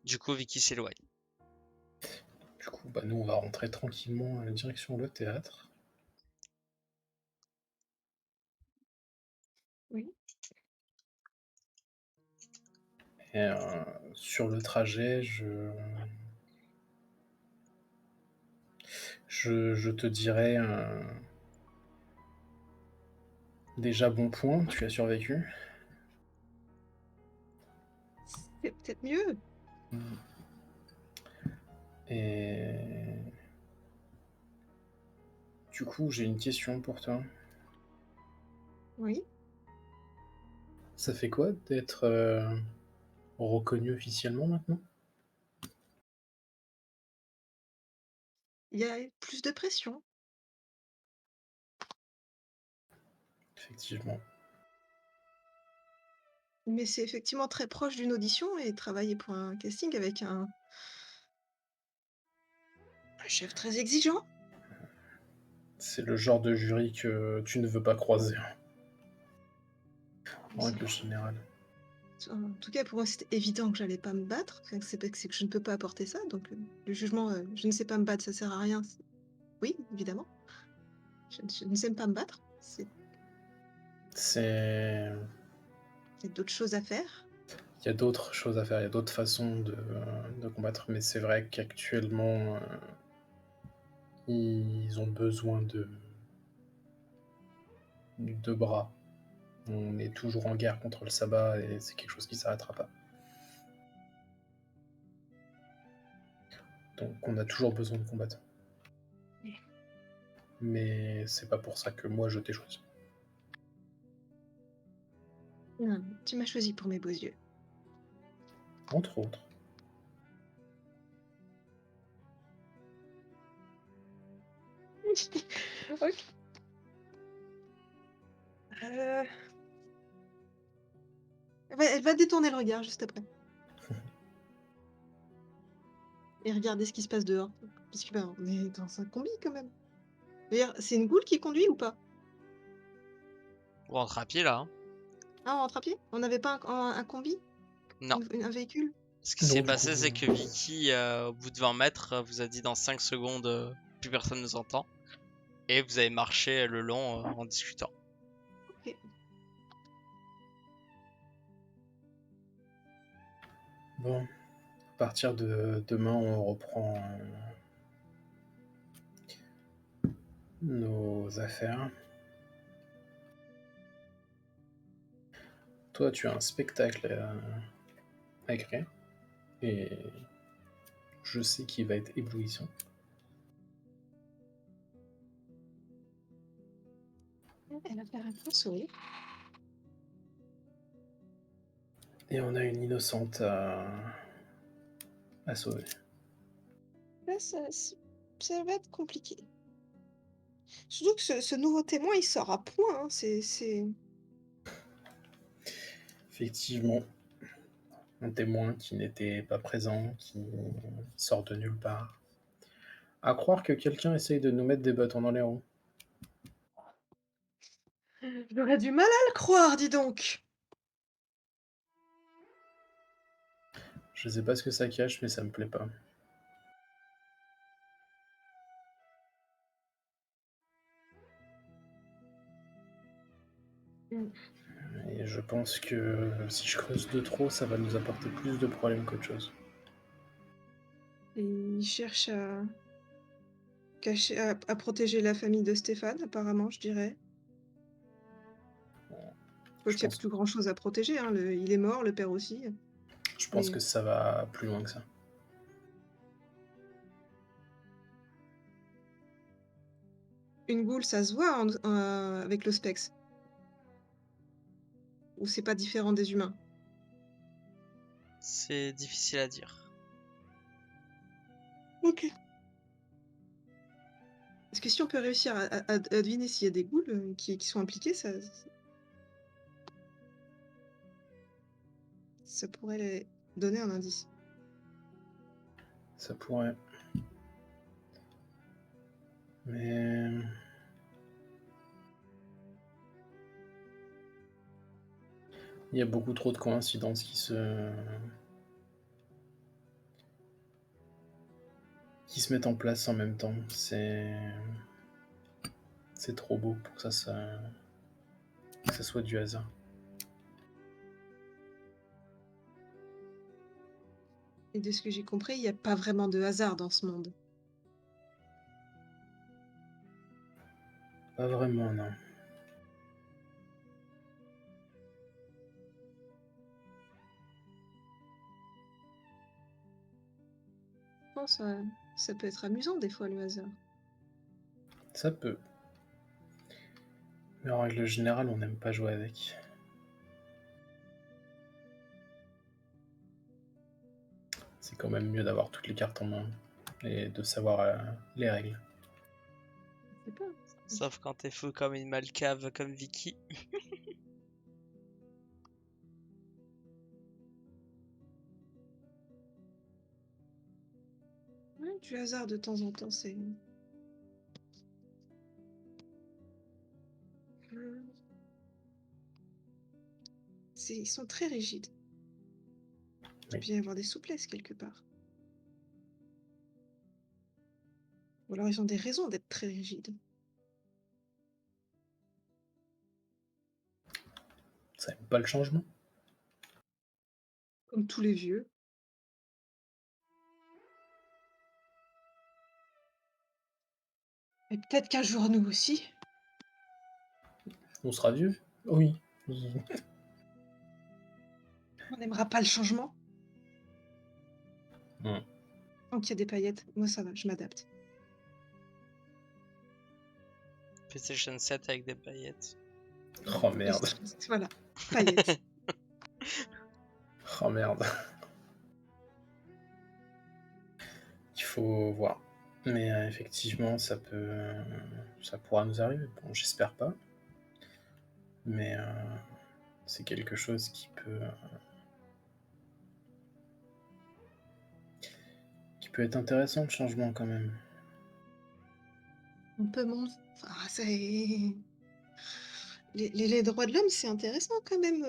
Du coup, Vicky s'éloigne. Du coup, nous, on va rentrer tranquillement direction le théâtre. Oui. Et sur le trajet, je te dirais déjà bon point, tu as survécu. C'est peut-être mieux. Et du coup, j'ai une question pour toi. Oui. Ça fait quoi d'être reconnu officiellement maintenant? Il y a plus de pression. Effectivement. Mais c'est effectivement très proche d'une audition et travailler pour un casting avec un chef très exigeant. C'est le genre de jury que tu ne veux pas croiser, en C'est- règle générale. En tout cas, pour moi, c'était évident que j'allais pas me battre. Enfin, c'est que je ne peux pas apporter ça. Donc, le jugement, je ne sais pas me battre, ça sert à rien. Oui, évidemment. Je ne sais pas me battre. C'est... Il y a d'autres choses à faire. Il y a d'autres choses à faire, il y a d'autres façons de combattre, mais c'est vrai qu'actuellement, ils ont besoin de bras. On est toujours en guerre contre le sabbat et c'est quelque chose qui ne s'arrêtera pas. Donc on a toujours besoin de combattre. Mais c'est pas pour ça que moi je t'ai choisi. Non, tu m'as choisi pour mes beaux yeux. Entre autres. Ok. Euh, elle va détourner le regard juste après. Et regarder ce qui se passe dehors. Parce que on est dans un combi quand même. D'ailleurs, c'est une goule qui conduit ou pas? On rentre à pied là. Hein. Ah, on rentre à pied? On n'avait pas un combi? Non. Un véhicule? Ce qui Non, s'est du coup, passé, c'est que Vicky, au bout de 20 mètres, vous a dit dans 5 secondes, plus personne nous entend. Et vous avez marché le long en discutant. Ok. bon, à partir de demain, on reprend nos affaires. Toi, tu as un spectacle à écrire. Et je sais qu'il va être éblouissant. Elle a fait réponse, oui. Et on a une innocente à sauver. Là, ça va être compliqué. Surtout que ce nouveau témoin, il sort à point. Hein. C'est... Effectivement, un témoin qui n'était pas présent, qui sort de nulle part. À croire que quelqu'un essaye de nous mettre des bâtons dans les roues. J'aurais du mal à le croire, dis donc. Je sais pas ce que ça cache, mais ça me plaît pas. Et je pense que si je creuse de trop, ça va nous apporter plus de problèmes qu'autre chose. Et il cherche à protéger la famille de Stéphane, apparemment, je dirais. Quoi Je qu'il y a pense, plus grand-chose à protéger. Hein. Il est mort, le père aussi. je pense Mais que ça va plus loin que ça. une goule, ça se voit avec le specs. Ou c'est pas différent des humains? C'est difficile à dire. Ok. Parce que si on peut réussir à deviner s'il y a des ghouls qui sont impliqués, ça pourrait donner un indice. Ça pourrait. Mais il y a beaucoup trop de coïncidences qui se mettent en place en même temps. C'est trop beau pour que ça soit du hasard. Et de ce que j'ai compris, il n'y a pas vraiment de hasard dans ce monde. Pas vraiment, non. Je pense ça peut être amusant des fois le hasard. Ça peut. Mais en règle générale, on n'aime pas jouer avec. C'est quand même mieux d'avoir toutes les cartes en main et de savoir les règles. Je sais pas. Sauf quand t'es fou comme une malcave comme Vicky. Ouais, du hasard de temps en temps, c'est. Hmm. Ils sont très rigides. Il peut Oui. bien y avoir des souplesses quelque part. Ou alors ils ont des raisons d'être très rigides. Ça aime pas le changement. Comme tous les vieux. Et peut-être qu'un jour nous aussi. On sera vieux. Oui. On n'aimera pas le changement. Hmm. Tant qu'il y a des paillettes, moi ça va, je m'adapte. PlayStation 7 avec des paillettes. Oh merde. Voilà, paillettes. Oh merde. Il faut voir. Mais effectivement, ça pourra nous arriver. Bon, j'espère pas. Mais c'est quelque chose qui peut être intéressant, le changement quand même. On peut monter. Les droits de l'homme, c'est intéressant quand même.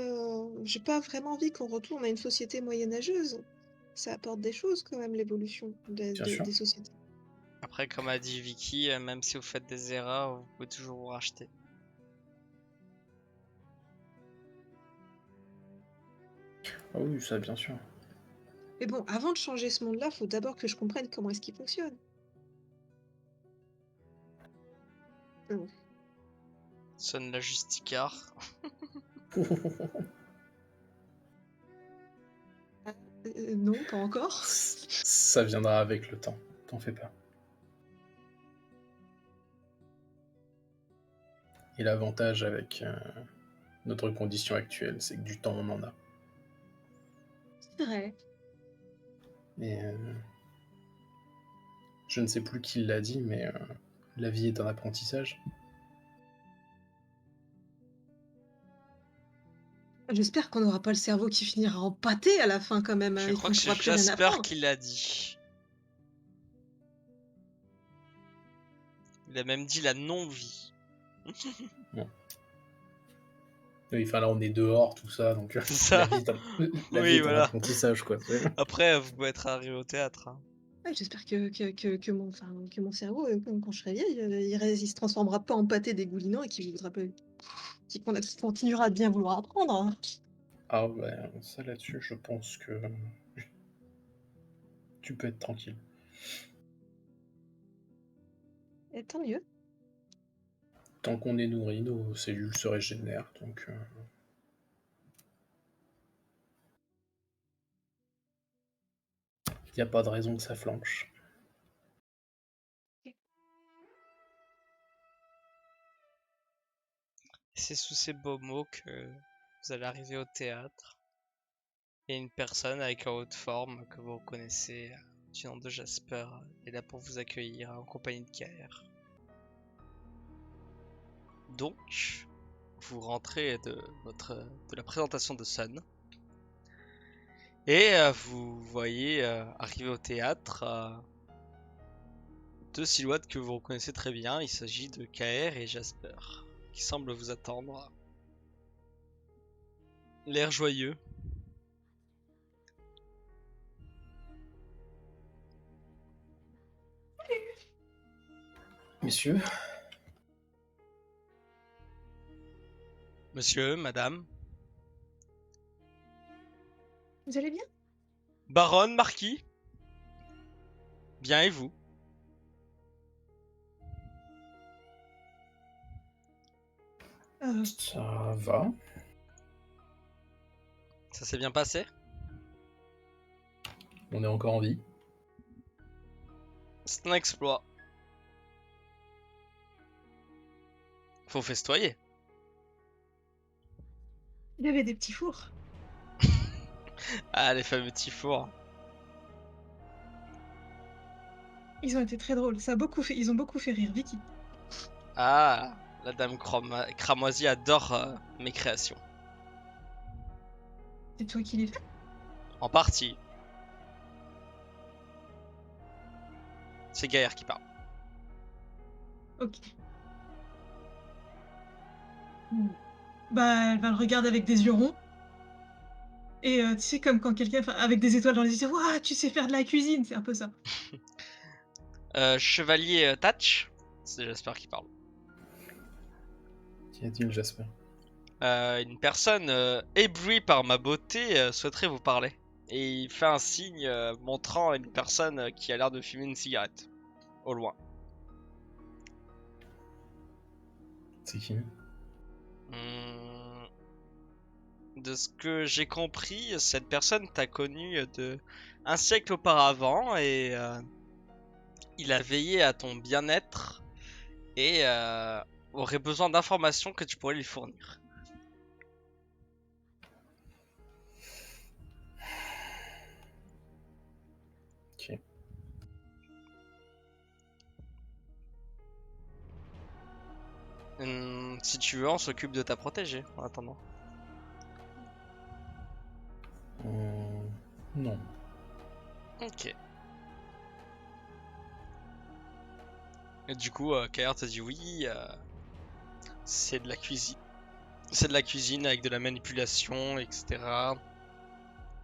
J'ai pas vraiment envie qu'on retourne à une société moyenâgeuse. Ça apporte des choses quand même, l'évolution Bien sûr. des sociétés. Après, comme a dit Vicky, même si vous faites des erreurs, vous pouvez toujours vous racheter. Ah oui, ça bien sûr. Mais bon, avant de changer ce monde-là, faut d'abord que je comprenne comment est-ce qu'il fonctionne. Bon. Sonne la Justicar. Non, pas encore. Ça viendra avec le temps, t'en fais pas. Et l'avantage avec notre condition actuelle, c'est que du temps, on en a. C'est vrai. Et je ne sais plus qui l'a dit, mais la vie est un apprentissage. J'espère qu'on n'aura pas le cerveau qui finira en pâté à la fin quand même, Je et crois qu'on que ne c'est pourra plus rien Jasper apprendre. qui l'a dit. Il a même dit la non-vie. Oui, enfin là, on est dehors, tout ça, donc C'est ça. la vie Oui, est un voilà. apprentissage, quoi. Après, vous pouvez être arrivé au théâtre. Hein. Ouais, j'espère que mon cerveau, quand je serai vieille, il se transformera pas en pâté dégoulinant et qu'il continuera de bien vouloir apprendre. Hein. Ah ouais, ça là-dessus, je pense que tu peux être tranquille. Et tant mieux. Tant qu'on est nourri, nos cellules se régénèrent, donc il n'y a pas de raison que ça flanche. C'est sous ces beaux mots que vous allez arriver au théâtre. Et une personne avec en haute forme que vous reconnaissez du nom de Jasper est là pour vous accueillir en compagnie de KR. Donc, vous rentrez de la présentation de Sun. Et vous voyez arriver au théâtre deux silhouettes que vous reconnaissez très bien. Il s'agit de KR et Jasper, qui semblent vous attendre. L'air joyeux. Messieurs, Monsieur, madame, Vous allez bien? baronne, marquis, bien et vous? ça va. Ça s'est bien passé? On est encore en vie. C'est un exploit. Faut festoyer. Il y avait des petits fours. Ah, les fameux petits fours. Ils ont été très drôles. Ils ont beaucoup fait rire Vicky. Ah, la dame cramoisie adore mes créations. C'est toi qui les fais? En partie. C'est Gaër qui parle. Ok. Bah, elle va le regarder avec des yeux ronds. Et tu sais, comme quand quelqu'un, avec des étoiles dans les yeux, waouh, tu sais faire de la cuisine, c'est un peu ça. Chevalier Thatch, c'est Jasper qui parle. Qu'y a-t-il, Jasper? Une personne éblouie par ma beauté souhaiterait vous parler. Et il fait un signe montrant une personne qui a l'air de fumer une cigarette. Au loin. C'est qui? Hmm. De ce que j'ai compris, cette personne t'a connu de un siècle auparavant et il a veillé à ton bien-être et aurait besoin d'informations que tu pourrais lui fournir. Ok. Si tu veux, on s'occupe de ta protégée en attendant. Non. Ok. Et du coup, Kaer te dit oui, c'est de la cuisine. C'est de la cuisine avec de la manipulation, etc.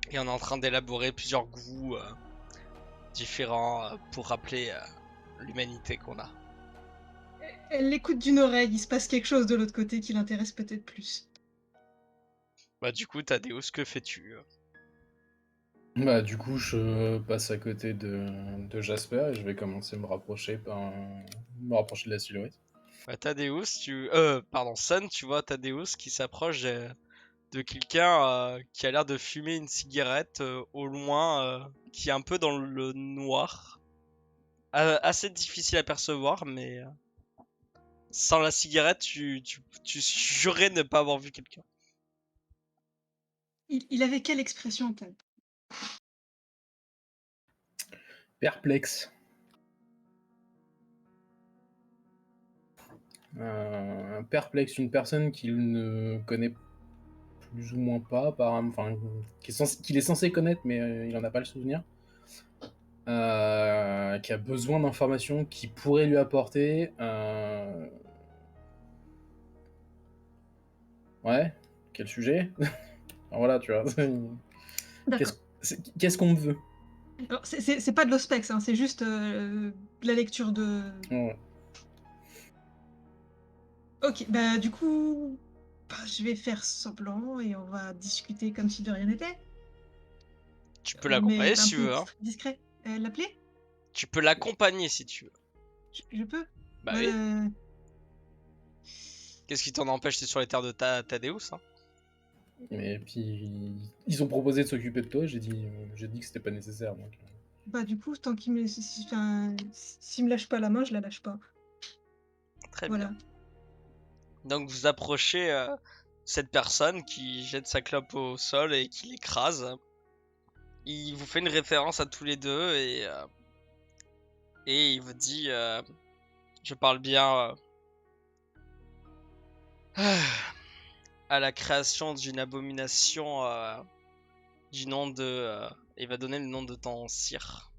Et on est en train d'élaborer plusieurs goûts différents pour rappeler l'humanité qu'on a. Elle l'écoute d'une oreille, il se passe quelque chose de l'autre côté qui l'intéresse peut-être plus. Bah du coup, Thaddeus, que fais-tu? Bah, du coup, je passe à côté de Jasper et je vais commencer à me rapprocher de la silhouette. Bah Thaddeus, pardon, Sun, tu vois Thaddeus qui s'approche de quelqu'un qui a l'air de fumer une cigarette au loin, qui est un peu dans le noir. Assez difficile à percevoir, mais sans la cigarette, tu jurais ne pas avoir vu quelqu'un. Il avait quelle expression, Tal? Perplexe. Perplexe, une personne qu'il ne connaît plus ou moins pas, apparemment, enfin, qu'il est censé connaître, mais il en a pas le souvenir. Qui a besoin d'informations qui pourraient lui apporter. Ouais, quel sujet? Alors voilà, tu vois. D'accord. Qu'est-ce qu'on me veut? Alors, c'est pas de l'ospex, hein, c'est juste de la lecture de. Ouais. Ok, bah du coup, bah, je vais faire semblant et on va discuter comme si de rien n'était. Tu peux Mais l'accompagner un si tu peu veux, hein. discret. L'appeler? Tu peux l'accompagner si tu veux. Je peux? Bah Bah, oui. Qu'est-ce qui t'en empêche? T'es sur les terres de Thaddeus, hein. Et puis, ils ont proposé de s'occuper de toi, j'ai dit que c'était pas nécessaire. Donc. Bah du coup, tant qu'il me, enfin, s'il me lâche pas la main, je la lâche pas. Très Voilà. bien. Donc vous approchez cette personne qui jette sa clope au sol et qui l'écrase. Il vous fait une référence à tous les deux et il vous dit je parle bien à la création d'une abomination du nom de... il va donner le nom de ton sire.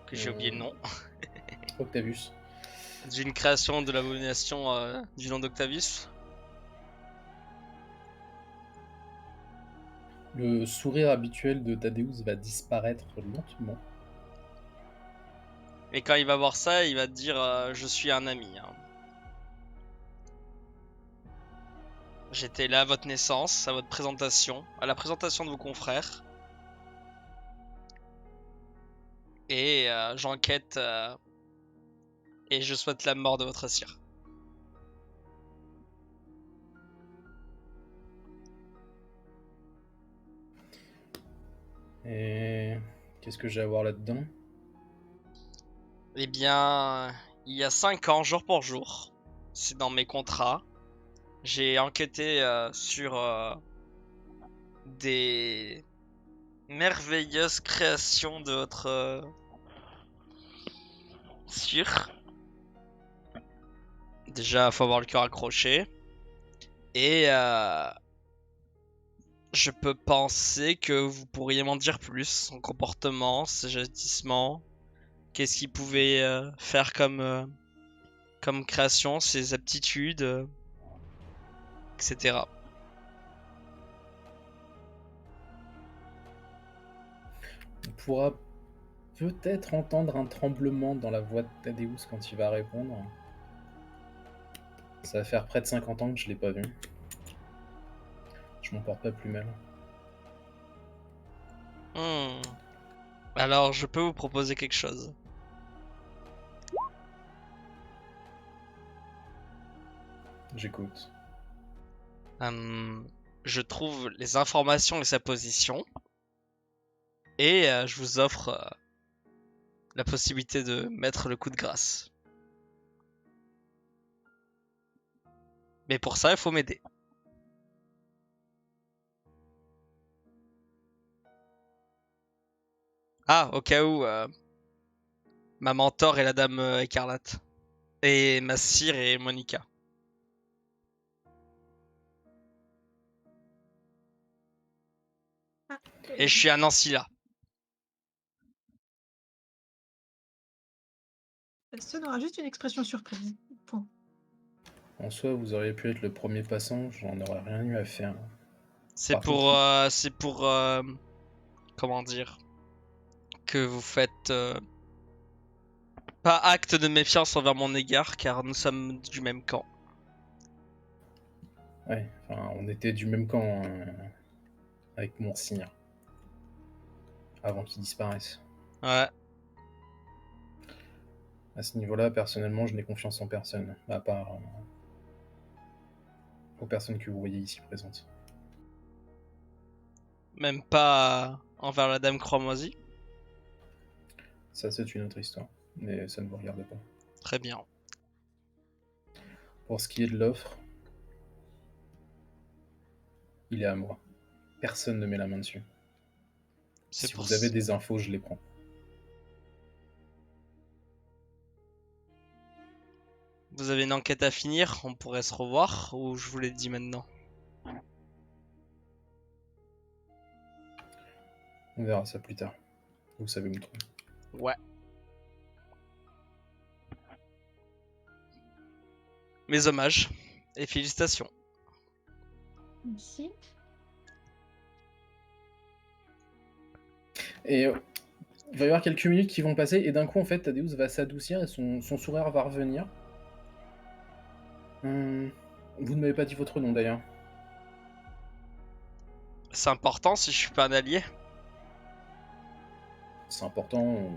Que j'ai oublié le nom. Octavius. D'une création de l'abomination du nom d'Octavius. Le sourire habituel de Thaddeus va disparaître lentement. Et quand il va voir ça, il va te dire je suis un ami. Hein. J'étais là à votre naissance, à votre présentation, à la présentation de vos confrères. Et j'enquête et je souhaite la mort de votre sire. Et qu'est-ce que j'ai à voir là-dedans? Eh bien, il y a 5 ans, jour pour jour, c'est dans mes contrats, j'ai enquêté sur des merveilleuses créations de votre sire. Déjà, faut avoir le cœur accroché. Et je peux penser que vous pourriez m'en dire plus. Son comportement, ses agissements. Qu'est-ce qu'il pouvait faire comme création, ses aptitudes, etc. On pourra peut-être entendre un tremblement dans la voix de Thaddeus quand il va répondre. Ça va faire près de 50 ans que je l'ai pas vu. Je m'en porte pas plus mal. Alors, je peux vous proposer quelque chose. J'écoute. Je trouve les informations et sa position. Et je vous offre la possibilité de mettre le coup de grâce. Mais pour ça, il faut m'aider. Ah, au cas où, ma mentor est la dame écarlate. Et ma sire est Monica. Ah, Et je suis un Ancilla. Ça aura juste une expression surprise. Point. En soi, vous auriez pu être le premier passant, j'en aurais rien eu à faire. C'est Par pour, contre, comment dire, que vous faites pas acte de méfiance envers mon égard, car nous sommes du même camp. Ouais, enfin, on était du même camp avec mon sire. Avant qu'il disparaisse. Ouais. À ce niveau-là, personnellement, je n'ai confiance en personne, à part aux personnes que vous voyez ici présentes. Même pas envers la dame cramoisie. Ça, c'est une autre histoire, mais ça ne vous regarde pas. Très bien. Pour ce qui est de l'offre, il est à moi. Personne ne met la main dessus. C'est Si pour vous avez des infos, je les prends. Vous avez une enquête à finir, on pourrait se revoir, ou je vous l'ai dit maintenant? On verra ça plus tard. Vous savez où me trouver. Ouais. Mes hommages et félicitations. Merci. Et il va y avoir quelques minutes qui vont passer, et d'un coup, en fait, Thaddeus va s'adoucir et son sourire va revenir. Vous ne m'avez pas dit votre nom d'ailleurs. C'est important si je suis pas un allié. C'est important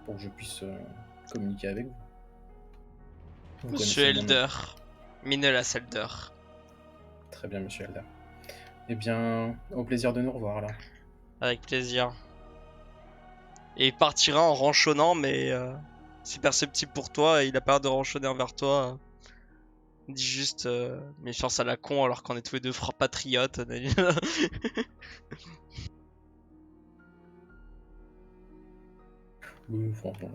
pour que je puisse communiquer avec vous. Vous Monsieur connaissez mon nom. Elder. Minelas Elder. Très bien, monsieur Elder. Eh bien, au plaisir de nous revoir alors. Avec plaisir. Et il partira en ronchonnant, mais c'est perceptible pour toi et il a pas l'air de ronchonner envers toi. Il dit juste méfiance à la con alors qu'on est tous les deux patriotes. Oui, franchement.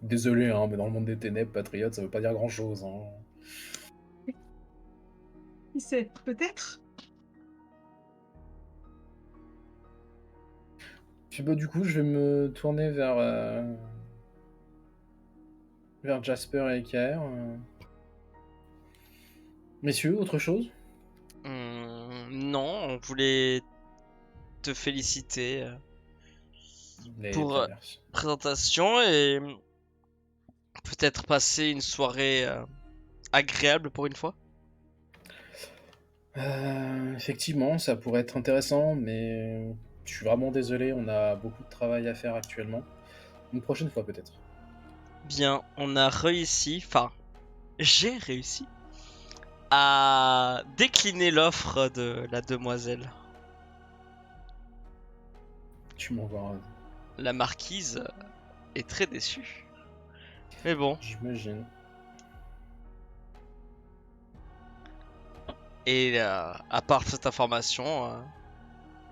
Désolé, hein, mais dans le monde des ténèbres, patriote, ça veut pas dire grand-chose. Hein. Qui sait? Peut-être. Puis bah, du coup, je vais me tourner vers Jasper et Ekaer. Messieurs, autre chose? Non, on voulait te féliciter pour Merci. présentation et peut-être passer une soirée agréable pour une fois. Effectivement, ça pourrait être intéressant, mais je suis vraiment désolé, on a beaucoup de travail à faire actuellement. Une prochaine fois peut-être. Bien, on a réussi, enfin, j'ai réussi à décliner l'offre de la demoiselle. Tu m'envoies, La marquise est très déçue. Mais bon, j'imagine. et à part cette information,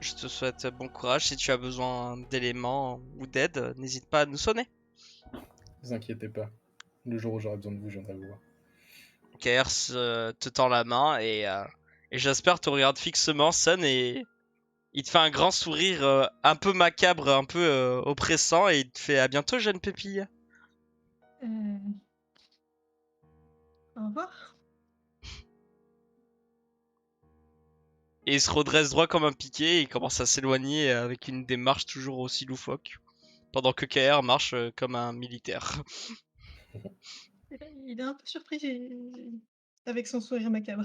je te souhaite bon courage. Si tu as besoin d'éléments ou d'aide, n'hésite pas à nous sonner. Ne vous inquiétez pas. Le jour où j'aurai besoin de vous, je viendrai vous voir. Kers te tend la main et Jasper te regarde fixement, Sun, et il te fait un grand sourire un peu macabre, un peu oppressant, et il te fait à bientôt, jeune pépille. Euh, Au revoir. Et il se redresse droit comme un piqué et il commence à s'éloigner avec une démarche toujours aussi loufoque. Pendant que KR marche comme un militaire. Il est un peu surpris avec son sourire macabre.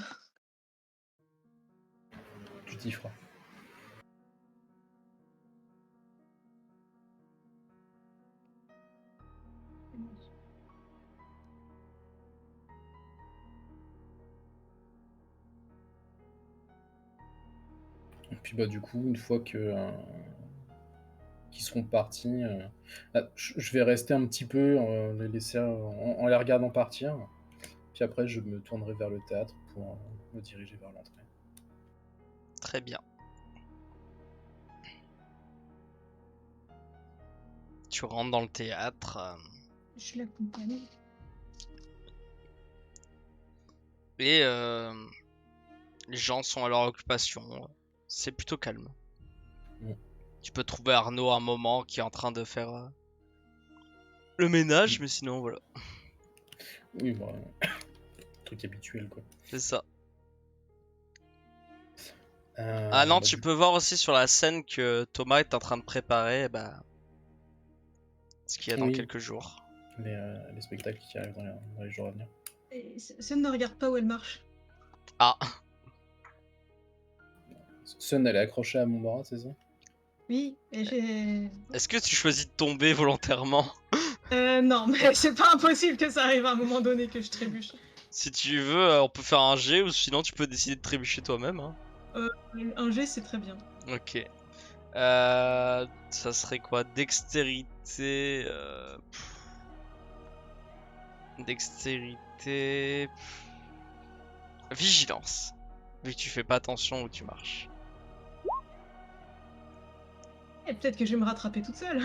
Tu t'y feras. Et puis bah du coup, une fois que qu'ils seront partis, je vais rester un petit peu, les laisser en les regardant partir. Puis après, je me tournerai vers le théâtre pour me diriger vers l'entrée. Très bien. Tu rentres dans le théâtre. Je l'accompagne. Et les gens sont à leur occupation. C'est plutôt calme. Mm. Tu peux trouver Arnaud à un moment qui est en train de faire le ménage, mais sinon voilà. Oui, bah, truc habituel quoi. C'est ça. Ah non, Bah, tu peux voir aussi sur la scène que Thomas est en train de préparer ce qu'il y a dans oui, quelques jours. les spectacles qui arrivent dans les jours à venir. Et Sun ne regarde pas où elle marche. Ah, Sun, elle est accrochée à mon bras, c'est ça? Oui, et j'ai... est-ce que tu choisis de tomber volontairement? Non, mais c'est pas impossible que ça arrive à un moment donné que je trébuche. Si tu veux, on peut faire un jet ou sinon tu peux décider de trébucher toi-même. Hein. Un jet, c'est très bien. Ok. Ça serait quoi? Dextérité. Dextérité. Vigilance. Vu que tu fais pas attention où tu marches. Et peut-être que je vais me rattraper toute seule.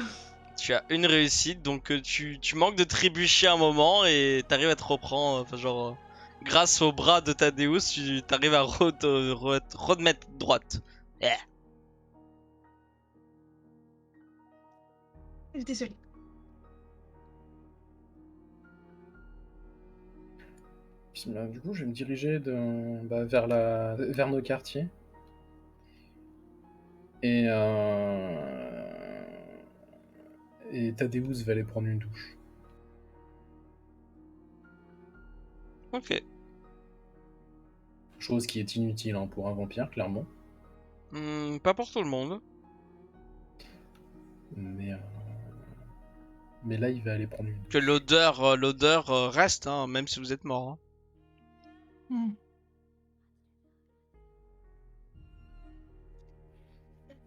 Tu as une réussite, donc tu manques de trébucher un moment et t'arrives à te reprendre. Enfin, genre, grâce au bras de Thaddeus, tu t'arrives à remettre droite. Eh. Désolée. Puis, bah, du coup, je vais me diriger vers nos quartiers. Et, et Thaddeus va aller prendre une douche. Ok. Chose qui est inutile hein, pour un vampire, clairement. Pas pour tout le monde. Mais, mais là, il va aller prendre une douche. Que l'odeur reste, hein, même si vous êtes mort. Hein. Hmm.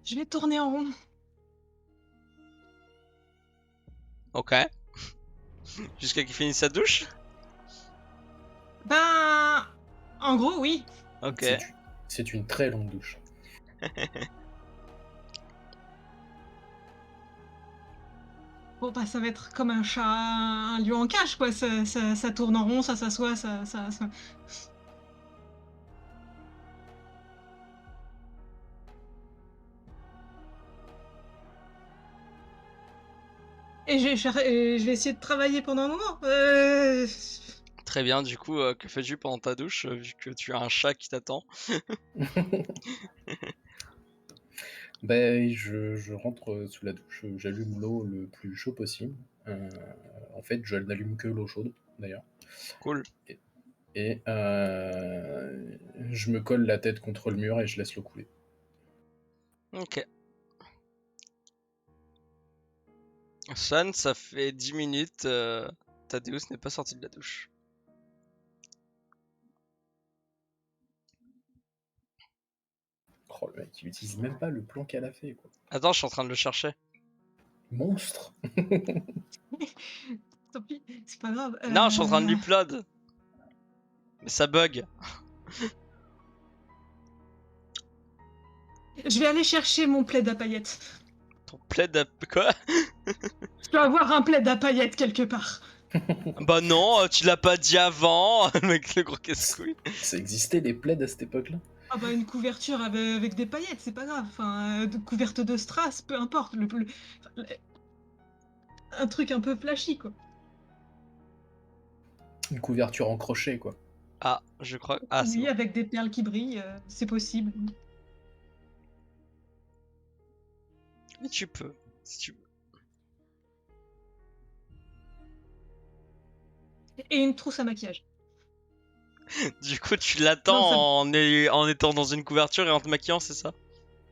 Je vais tourner en rond. Ok. Jusqu'à qu'il finisse sa douche. Ben... En gros, oui. Ok. C'est une très longue douche. Bon, bah, ça va être comme un chat, un lion en cage, quoi. Ça tourne en rond, ça s'assoit, ça... Et je vais essayer de travailler pendant un moment. Très bien, du coup, que fais-tu pendant ta douche, vu que tu as un chat qui t'attend? Ben, je rentre sous la douche, j'allume l'eau le plus chaud possible. En fait, je n'allume que l'eau chaude, d'ailleurs. Cool. Et je me colle la tête contre le mur et je laisse l'eau couler. Ok. Shan, ça fait 10 minutes. Thaddeus n'est pas sorti de la douche. Oh, le mec, il utilise même pas le plan qu'elle a fait, quoi. Attends, je suis en train de le chercher. Monstre. Tant pis, c'est pas grave. Non, je suis en train de l'upload. Mais ça bug. Je vais aller chercher mon plaid à paillettes. Ton plaid à... Quoi? Je dois avoir un plaid à paillettes quelque part. Bah non, tu l'as pas dit avant. Le mec, le gros casse-couille. Ça existait les plaids à cette époque-là? Ah bah une couverture avec des paillettes, c'est pas grave. Enfin, couverte de strass, peu importe. Un truc un peu flashy, quoi. Une couverture en crochet, quoi. Ah, je crois. Ah, c'est Oui, bon. avec des perles qui brillent, c'est possible. Mais tu peux, si tu veux. Et une trousse à maquillage. Du coup, tu Non, l'attends en étant dans une couverture et en te maquillant, c'est ça?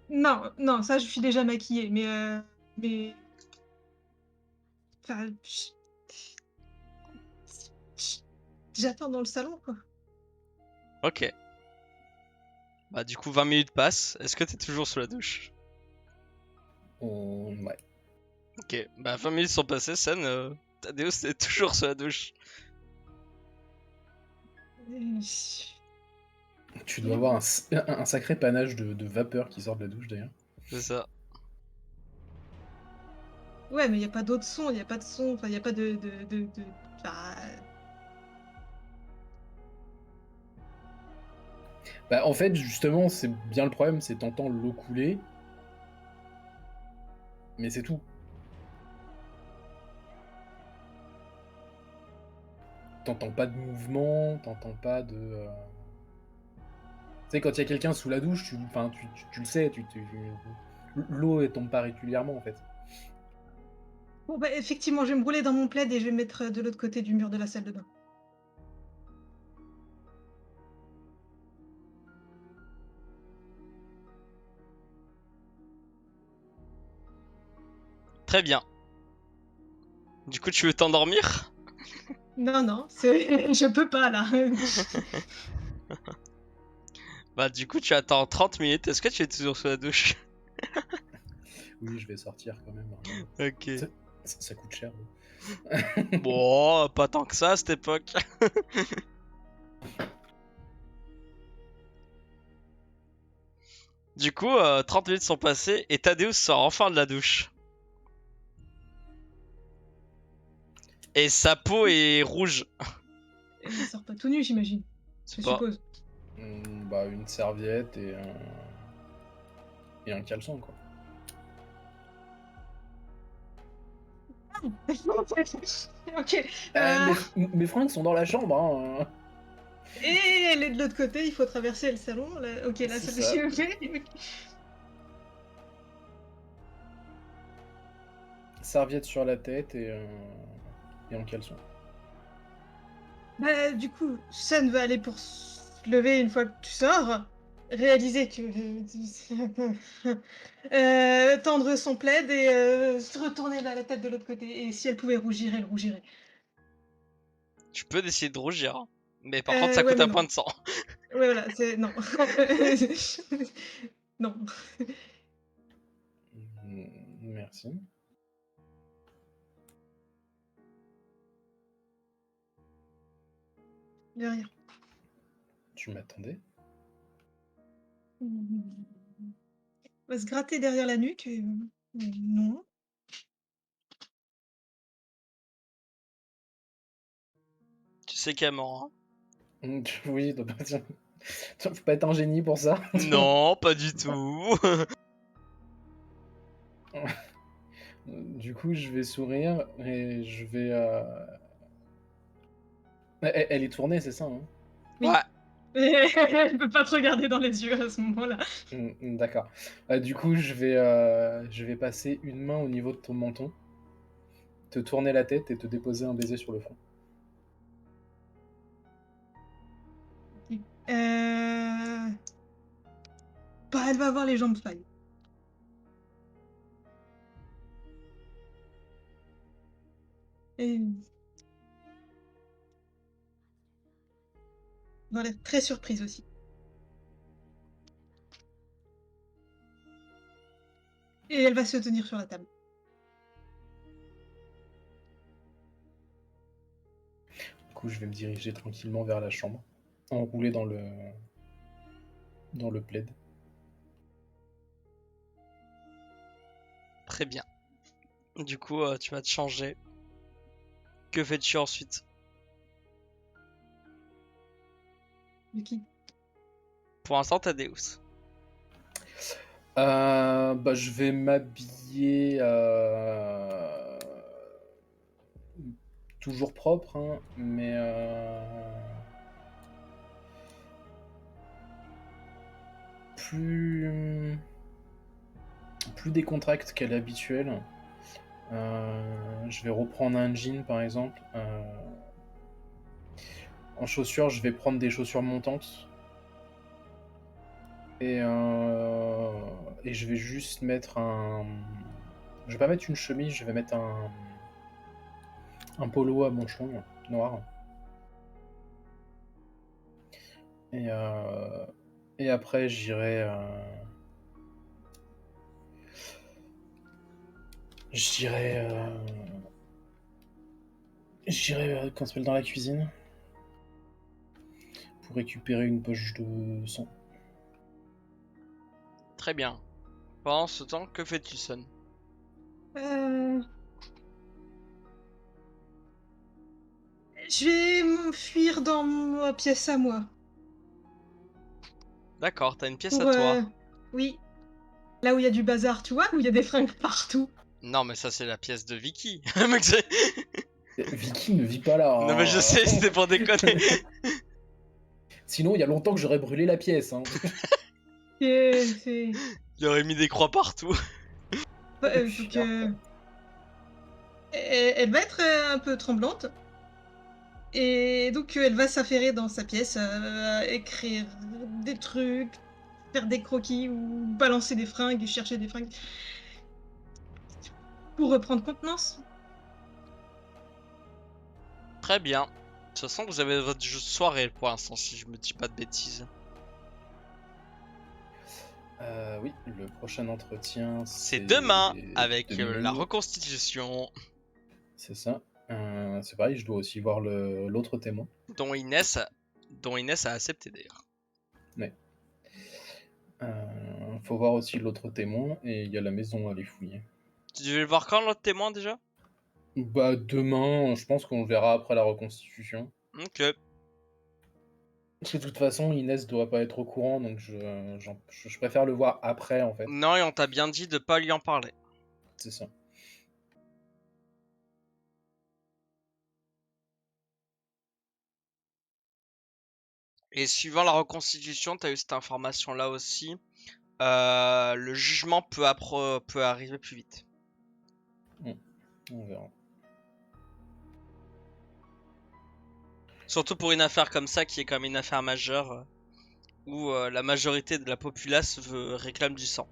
Non, non, ça je suis déjà maquillée, mais... Enfin, j'attends dans le salon, quoi. Ok. Bah du coup, 20 minutes passent. Est-ce que t'es toujours sous la douche? Ouais. Ok. Bah 20 minutes sont passées, Sen. Thaddeus est toujours sous la douche. Tu dois avoir un sacré panache de vapeur qui sort de la douche, d'ailleurs. C'est ça. Ouais, mais il y a pas d'autre son, il y a pas de son, enfin, il y a pas Bah, Bah, en fait, justement, c'est bien le problème, c'est t'entends l'eau couler, mais c'est tout. T'entends pas de mouvement, t'entends pas de... Tu sais, quand il y a quelqu'un sous la douche, tu le sais, l'eau elle tombe pas régulièrement, en fait. Bon, bah, effectivement, je vais me rouler dans mon plaid et je vais me mettre de l'autre côté du mur de la salle de bain. Très bien. Du coup, tu veux t'endormir? Non, non, je peux pas, là. Bah du coup, tu attends 30 minutes. Est-ce que tu es toujours sous la douche? Oui, je vais sortir quand même. Ok. Ça coûte cher. Bon, pas tant que ça à cette époque. Du coup, 30 minutes sont passées et Thaddeus sort enfin de la douche. Et sa peau est rouge. Il sort pas tout nu, j'imagine. Je Pas. suppose. Bah, une serviette et un caleçon, quoi. Ok. Mes fringues sont dans la chambre, hein. Et elle est de l'autre côté, il faut traverser le salon. Là. Ok, là, C'est ça ça. j'ai fait. Serviette sur la tête et un caleçon. Bah, du coup, Sun va aller pour se lever une fois que tu sors. Réaliser que... tendre son plaid et se retourner la tête de l'autre côté. Et si elle pouvait rougir, elle rougirait. Tu peux décider de rougir, hein. Mais par contre, ça Ouais, coûte mais un non. point de sang. Ouais, voilà, c'est... Non. Non. Merci. De rien. Tu m'attendais? On va se gratter derrière la nuque. Non. Tu sais qu'elle ment, Oui, faut pas être un génie pour ça. hein. Non, pas du tout. Du coup, je vais sourire et je vais... Elle est tournée, c'est ça, hein? Oui. Ouais. Elle peut pas te regarder dans les yeux à ce moment-là. D'accord. Du coup, je vais passer une main au niveau de ton menton, te tourner la tête et te déposer un baiser sur le front. Bah, elle va avoir les jambes failles. Et elle a l'air très surprise aussi. Et elle va se tenir sur la table. Du coup, je vais me diriger tranquillement vers la chambre, enroulé dans le plaid. Très bien. Du coup, tu vas te changer. Que fais-tu ensuite? Yuki. Pour l'instant, t'as Deus. Bah, je vais m'habiller toujours propre, hein, mais plus décontracté qu'à l'habituel. Je vais reprendre un jean par exemple. En chaussures, je vais prendre des chaussures montantes. Et je vais juste mettre un... Je vais pas mettre une chemise, je vais mettre un polo à manchon noir. Et après, j'irai... J'irai qu'on s'appelle dans la cuisine pour récupérer une poche de sang. Très bien. Pendant ce temps, que fais-tu, Son? Je vais m'enfuir dans ma pièce à moi. D'accord, t'as une pièce à Pour, toi. oui. Là où il y a du bazar, tu vois, où il y a des fringues partout. Non, mais ça, c'est la pièce de Vicky. Mec, c'est- Vicky ne vit pas là. non, mais je sais, c'était pour déconner. Sinon, il y a longtemps que j'aurais brûlé la pièce. Hein. C'est... Il aurait mis des croix partout. donc, elle va être un peu tremblante. Et donc, elle va s'affairer dans sa pièce, écrire des trucs, faire des croquis ou balancer des fringues et chercher des fringues. Pour reprendre contenance. Très bien. De toute façon, vous avez votre jeu de soirée pour l'instant, si je me dis pas de bêtises. Oui, le prochain entretien, C'est demain, avec la demain. reconstitution, C'est ça. C'est pareil, je dois aussi voir l'autre témoin. dont Inès a accepté d'ailleurs. Ouais. Faut voir aussi l'autre témoin et il y a la maison à aller fouiller. Tu devais le voir quand, l'autre témoin, déjà? Bah demain, je pense qu'on le verra après la reconstitution. Ok. Parce que de toute façon, Inès doit pas être au courant, donc je préfère le voir après en fait. Non, et on t'a bien dit de pas lui en parler. C'est ça. Et suivant la reconstitution, t'as eu cette information-là aussi. Le jugement peut arriver plus vite. On verra. Surtout pour une affaire comme ça, qui est quand même une affaire majeure, où la majorité de la populace réclame du sang.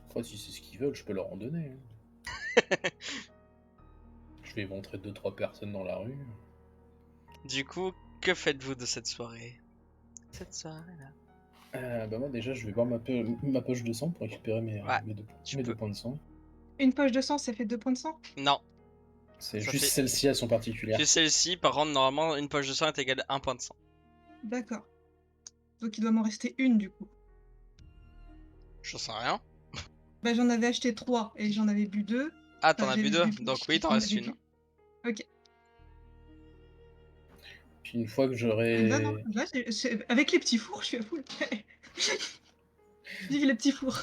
Après, si c'est ce qu'ils veulent, je peux leur en donner. Hein. Je vais montrer 2-3 personnes dans la rue. Du coup, que faites-vous de cette soirée? Cette soirée-là. Bah moi déjà, je vais voir ma poche de sang pour récupérer mes deux points de sang. Une poche de sang, ça fait 2 points de sang? Non. C'est Ça juste fait- celle-ci, elles sont particulières. Juste celle-ci, par contre, normalement, une poche de sang est égale à 1 point de sang. D'accord. Donc il doit m'en rester une du coup. Je sais rien. Bah j'en avais acheté 3 et j'en avais bu 2. Ah, t'en as j'ai bu 2, bu- donc oui, t'en j'en restes avais une. bu. Ok. Puis une fois que j'aurai... Là, non, là, avec les petits fours, je suis à full. Vive les petits fours.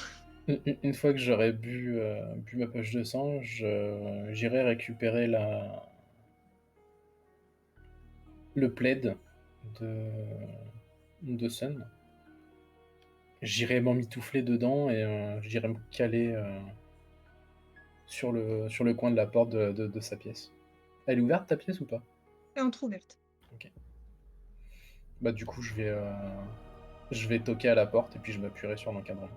Une fois que j'aurai bu ma poche de sang, j'irai récupérer le plaid de, de Sun. J'irai m'emmitoufler dedans et j'irai me caler sur le coin de la porte de sa pièce. Elle est ouverte ta pièce ou pas? Et entrouverte. Ok. Bah du coup je vais toquer à la porte et puis je m'appuierai sur l'encadrement.